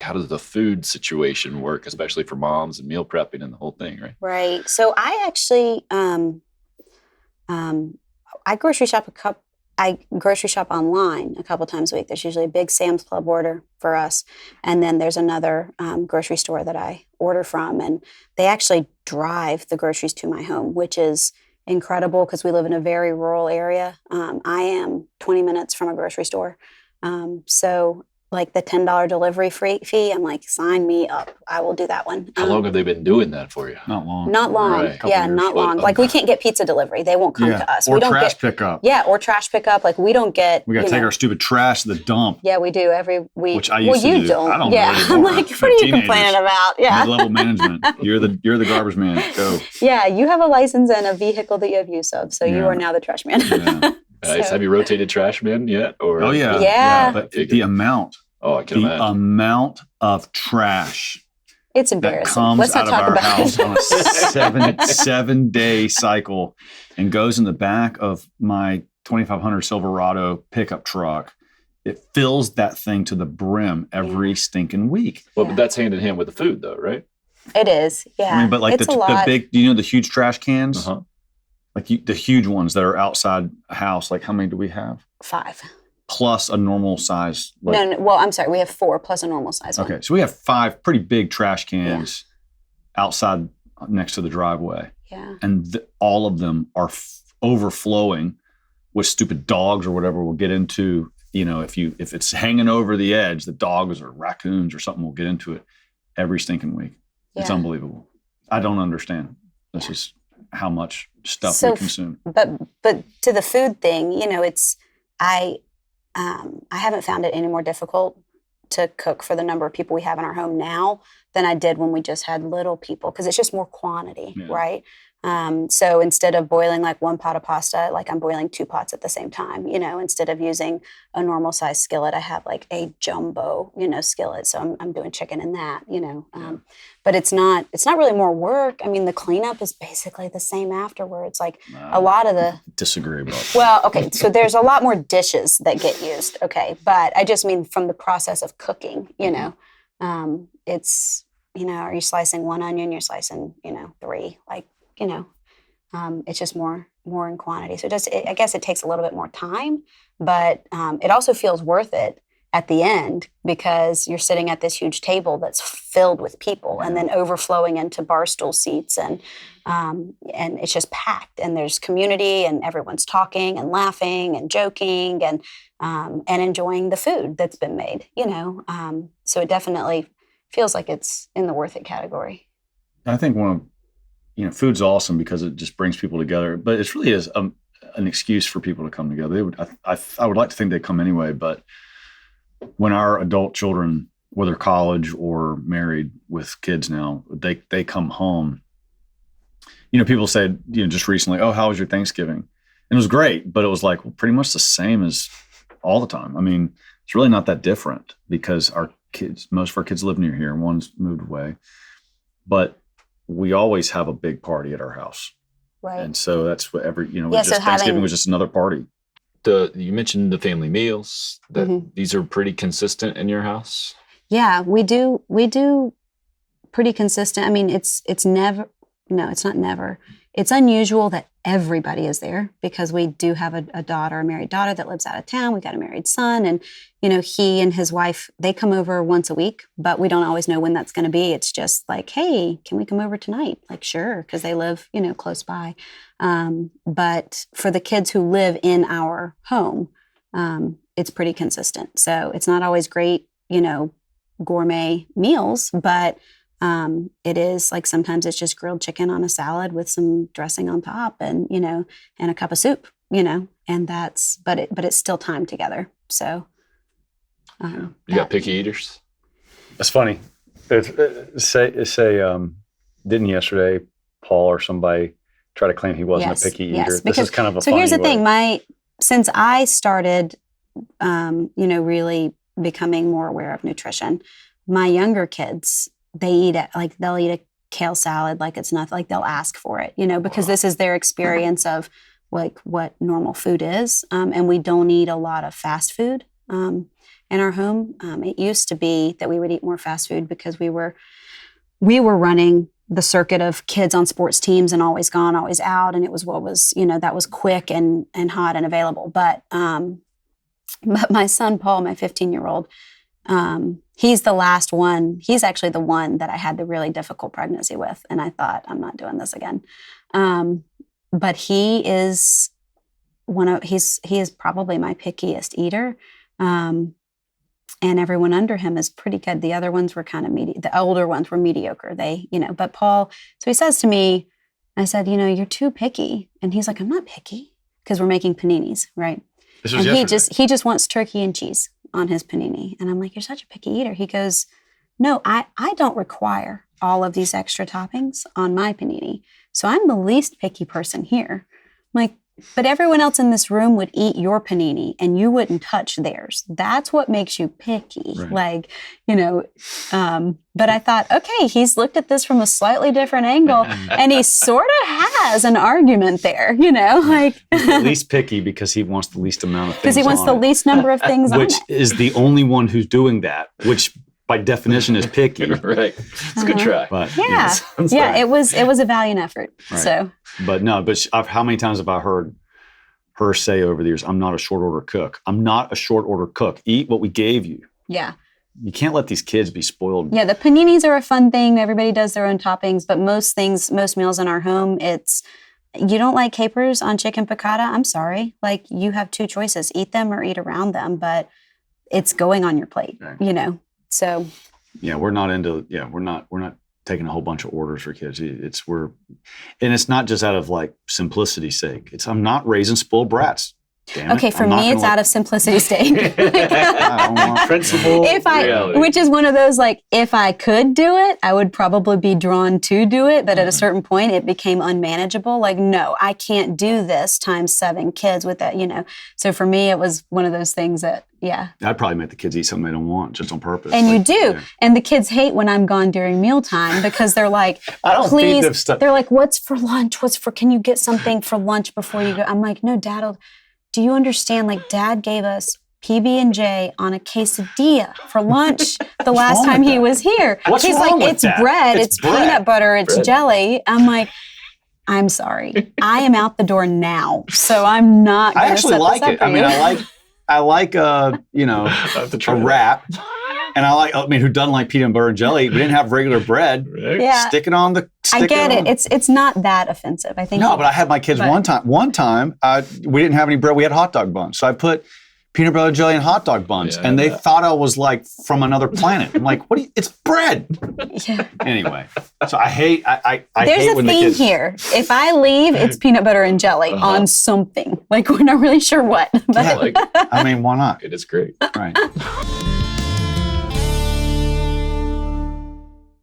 how does the food situation work, especially for moms and meal prepping and the whole thing, right? Right. So I actually, I grocery shop online a couple times a week. There's usually a big Sam's Club order for us. And then there's another grocery store that I order from. And they actually drive the groceries to my home, which is incredible because we live in a very rural area. I am 20 minutes from a grocery store. So like the $10 delivery fee, I'm like, sign me up. I will do that one. How long have they been doing that for you? Not long. Not long. Right. Yeah, not long. Like we can't get pizza delivery. They won't come to us. Or we don't trash get, pickup. Yeah, or trash pickup. Like we don't get. We got to take our stupid trash to the dump. Yeah, we do every week. Which I used to do. Don't. I don't yeah, really I'm more. like, what are you complaining about? Yeah. Mid-level management. You're the garbage man. Go. Yeah, you have a license and a vehicle that you have use of, so you are now the trash man. Yeah. Nice. Have you rotated trash men yet? Or Oh yeah. Yeah. But the amount. I can imagine. Amount of trash It's that embarrassing. comes Let's not out of talk our about house it. on a 7-day cycle and goes in the back of my 2500 Silverado pickup truck. It fills that thing to the brim every stinking week. Well, but that's hand in hand with the food, though, right? It is. Yeah. I mean, but like it's the big, the huge trash cans, Uh-huh. like the huge ones that are outside a house. Like how many do we have? 5. Plus a normal size. No. Well, I'm sorry. We have 4 plus a normal size one. Okay, so we have 5 pretty big trash cans outside next to the driveway. Yeah. And all of them are overflowing with stupid dogs or whatever we'll get into. If it's hanging over the edge, the dogs or raccoons or something will get into it every stinking week. It's unbelievable. I don't understand. This is how much stuff we consume. But to the food thing, I haven't found it any more difficult to cook for the number of people we have in our home now than I did when we just had little people, because it's just more quantity, right? So instead of boiling like 1 pot of pasta, like I'm boiling 2 pots at the same time, instead of using a normal size skillet, I have like a jumbo, skillet. So I'm doing chicken in that, but it's not really more work. I mean, the cleanup is basically the same afterwards. Like a lot of the. Disagree about. Well, okay. So there's a lot more dishes that get used. Okay. But I just mean from the process of cooking, it's, are you slicing 1 onion? You're slicing, 3, like, it's just more in quantity. So I guess it takes a little bit more time, but it also feels worth it at the end because you're sitting at this huge table that's filled with people and then overflowing into bar stool seats and it's just packed and there's community and everyone's talking and laughing and joking and enjoying the food that's been made, so it definitely feels like it's in the worth it category. I think food's awesome because it just brings people together, but it really is an excuse for people to come together. I would like to think they come anyway, but when our adult children, whether college or married with kids now, they come home. People said, just recently, oh, how was your Thanksgiving? And it was great, but it was like pretty much the same as all the time. I mean, it's really not that different because most of our kids live near here and one's moved away, but we always have a big party at our house. Right. And so that's what so Thanksgiving was just another party. You mentioned the family meals. These are pretty consistent in your house? Yeah, we do pretty consistent. I mean, it's never, no, it's not never. It's unusual that everybody is there because we do have a married daughter that lives out of town. We got a married son and, he and his wife, they come over once a week, but we don't always know when that's going to be. It's just like, hey, can we come over tonight? Like, sure, because they live, close by. But for the kids who live in our home, it's pretty consistent. So it's not always great, gourmet meals, but it is like sometimes it's just grilled chicken on a salad with some dressing on top and, and a cup of soup, and but it's still time together. So, you got picky eaters? That's funny. Didn't yesterday Paul or somebody try to claim he wasn't a picky eater? Yes, This is kind of a so funny here's the way. thing. Since I started, really becoming more aware of nutrition, my younger kids, they'll eat a kale salad like it's nothing, like they'll ask for it, because this is their experience of like what normal food is. And we don't eat a lot of fast food. in our home. It used to be that we would eat more fast food because we were running the circuit of kids on sports teams and always gone, always out. And it was what was, that was quick and hot and available. But my son, Paul, my 15-year-old, he's the last one. He's actually the one that I had the really difficult pregnancy with. And I thought, I'm not doing this again. But he is he is probably my pickiest eater. And everyone under him is pretty good. The other ones were kind of the older ones were mediocre. But Paul, so he says to me, I said, you're too picky. And he's like, I'm not picky, because we're making paninis, right? This was and yesterday. he just wants turkey and cheese on his panini. And I'm like, you're such a picky eater. He goes, no, I don't require all of these extra toppings on my panini. So I'm the least picky person here. I'm like, but everyone else in this room would eat your panini and you wouldn't touch theirs. That's what makes you picky. Right. But I thought, okay, he's looked at this from a slightly different angle and he sort of has an argument there, He's the least picky because he wants the least amount of things. Because he wants the least number of things on it. Which is the only one who's doing that, which by definition is picky. Right. It's a good try. But, Yeah. It was a valiant effort. Right. So. But how many times have I heard her say over the years, I'm not a short order cook. I'm not a short order cook. Eat what we gave you. Yeah. You can't let these kids be spoiled. Yeah, the paninis are a fun thing. Everybody does their own toppings, but most meals in our home, you don't like capers on chicken piccata? I'm sorry. You have two choices, eat them or eat around them, but it's going on your plate, Right. So. Yeah, we're not taking a whole bunch of orders for kids. And it's not just out of simplicity's sake. I'm not raising spoiled brats. Damn okay, it. for me, it's out of simplicity's sake. Principle, reality. Which is one of those, if I could do it, I would probably be drawn to do it. But at a certain point, it became unmanageable. No, I can't do this times 7 kids with that, So for me, it was one of those things that, yeah. I'd probably make the kids eat something they don't want just on purpose. And you do. Yeah. And the kids hate when I'm gone during mealtime because they're like, I don't please. feed them stuff. They're like, what's for lunch? Can you get something for lunch before you go? I'm like, no, do you understand? Dad gave us PB&J on a quesadilla for lunch the last time he was here. What's He's wrong like, with it's that? bread, it's bread. peanut butter, it's Bread. jelly. I'm like, I'm sorry. I am out the door now. So I'm not going I to actually set like this up it. for I mean, you. I like I have to a try that. wrap. And who doesn't like peanut butter and jelly? We didn't have regular bread. Right? Yeah. Stick it on the. I get it. on. It's not that offensive. I think. No, but I had my kids one time. One time, we didn't have any bread. We had hot dog buns. So I put peanut butter jelly and hot dog buns, Yeah, and they yeah. thought I was from another planet. I'm like, what? It's bread. Yeah. Anyway, so I hate. I There's hate a when the theme kids. here. If I leave, it's peanut butter and jelly on something. We're not really sure what. But Yeah. Like, I mean, why not? it is great. Right.